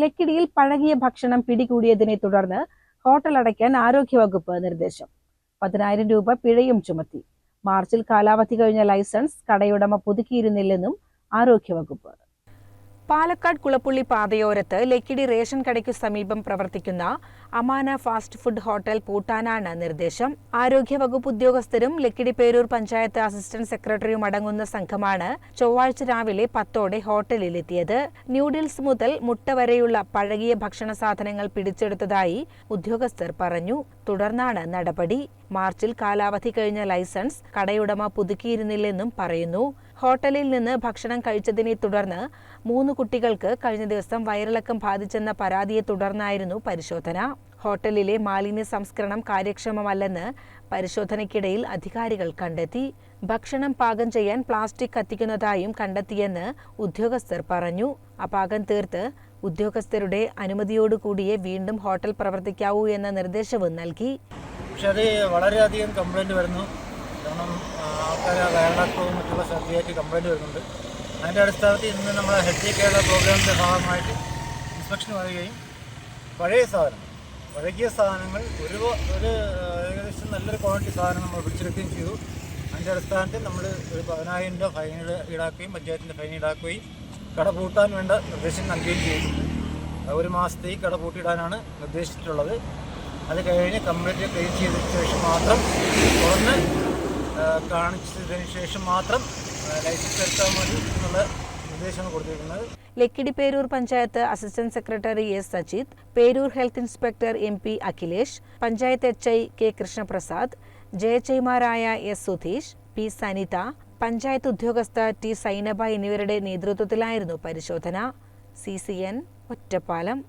ലക്കിടിയിൽ പഴകിയ ഭക്ഷണം പിടികൂടിയതിനെ തുടർന്ന് ഹോട്ടൽ അടയ്ക്കാൻ ആരോഗ്യവകുപ്പ് നിർദ്ദേശം. 10,000 രൂപ പിഴയും ചുമത്തി. മാർച്ചിൽ കാലാവധി കഴിഞ്ഞ ലൈസൻസ് കടയുടമ പുതുക്കിയിരുന്നില്ലെന്നും ആരോഗ്യവകുപ്പ്. പാലക്കാട് കുളപ്പുള്ളി പാതയോരത്ത് ലക്കിടി റേഷൻ കടയ്ക്കു സമീപം പ്രവർത്തിക്കുന്ന അമാന ഫാസ്റ്റ് ഫുഡ് ഹോട്ടൽ പൂട്ടാനാണ് നിർദ്ദേശം. ആരോഗ്യവകുപ്പ് ഉദ്യോഗസ്ഥരും ലക്കിടി പേരൂർ പഞ്ചായത്ത് അസിസ്റ്റന്റ് സെക്രട്ടറിയും അടങ്ങുന്ന സംഘമാണ് ചൊവ്വാഴ്ച രാവിലെ 10ഓടെ ഹോട്ടലിലെത്തിയത്. ന്യൂഡിൽസ് മുതൽ മുട്ട വരെയുള്ള പഴകിയ ഭക്ഷണ സാധനങ്ങൾ പിടിച്ചെടുത്തതായി ഉദ്യോഗസ്ഥർ പറഞ്ഞു. തുടർന്നാണ് നടപടി. മാർച്ചിൽ കാലാവധി കഴിഞ്ഞ ലൈസൻസ് കടയുടമ പുതുക്കിയിരുന്നില്ലെന്നും പറയുന്നു. ഹോട്ടലിൽ നിന്ന് ഭക്ഷണം കഴിച്ചതിനെ തുടർന്ന് 3 കുട്ടികൾക്ക് കഴിഞ്ഞ ദിവസം വയറിളക്കം ബാധിച്ചെന്ന പരാതിയെ തുടർന്നായിരുന്നു പരിശോധന. ഹോട്ടലിലെ മാലിന്യ സംസ്കരണം കാര്യക്ഷമമല്ലെന്ന് പരിശോധനയ്ക്കിടയിൽ അധികാരികൾ കണ്ടെത്തി. ഭക്ഷണം പാകം ചെയ്യാൻ പ്ലാസ്റ്റിക് കത്തിക്കുന്നതായും കണ്ടെത്തിയെന്ന് ഉദ്യോഗസ്ഥർ പറഞ്ഞു. അപാകം തീർത്ത് ഉദ്യോഗസ്ഥരുടെ അനുമതിയോടുകൂടിയേ വീണ്ടും ഹോട്ടൽ പ്രവർത്തിക്കാവൂ എന്ന നിർദ്ദേശവും നൽകി. പക്ഷെ അത് വളരെയധികം കംപ്ലൈൻറ്റ് വരുന്നു. കാരണം ആൾക്കാർ വയറിളക്കവും മറ്റുള്ള ഛർദിയായിട്ട് കംപ്ലൈൻറ്റ് വരുന്നുണ്ട്. അതിൻ്റെ അടിസ്ഥാനത്തിൽ ഇന്ന് നമ്മുടെ ഹെൽത്തി കേരള പ്രോഗ്രാമിൻ്റെ ഭാഗമായിട്ട് ഇൻസ്പെക്ഷൻ വരികയും പഴകിയ സാധനങ്ങൾ ഒരു ഏകദേശം നല്ലൊരു ക്വാളിറ്റി സാധനം നമ്മൾ പിടിച്ചെടുക്കുകയും ചെയ്തു. അതിൻ്റെ അടിസ്ഥാനത്തിൽ നമ്മൾ ഒരു 10,000 രൂപ ഫൈൻ ഈടാക്കുകയും പഞ്ചായത്തിൻ്റെ ഫൈൻ ഈടാക്കുകയും കട പൂട്ടാൻ വേണ്ട നിർദ്ദേശം നൽകുകയും ചെയ്തിട്ടുണ്ട്. 1 മാസത്തേക്ക് കട പൂട്ടിയിടാനാണ് നിർദ്ദേശിച്ചിട്ടുള്ളത്. അത് കഴിഞ്ഞ് കംപ്ലീറ്റ് ക്ലീൻ ചെയ്തതിന് ശേഷം മാത്രം തുറന്ന് കാണിച്ചതിന് ശേഷം മാത്രം ലൈസൻസ് എടുത്താൽ മതി എന്നുള്ള നിർദ്ദേശമാണ് കൊടുത്തിരിക്കുന്നത്. Lakkidi Perur panchayat assistant secretary S Sajith, Perur health inspector MP Akhilesh, panchayat HI K Krishnaprasad, ജയചൈമാരായ എസ് സുധീഷ്, P സനിത, പഞ്ചായത്ത് ഉദ്യോഗസ്ഥ T സൈനബ എന്നിവരുടെ നേതൃത്വത്തിലായിരുന്നു പരിശോധന. CCN ഒറ്റപ്പാലം.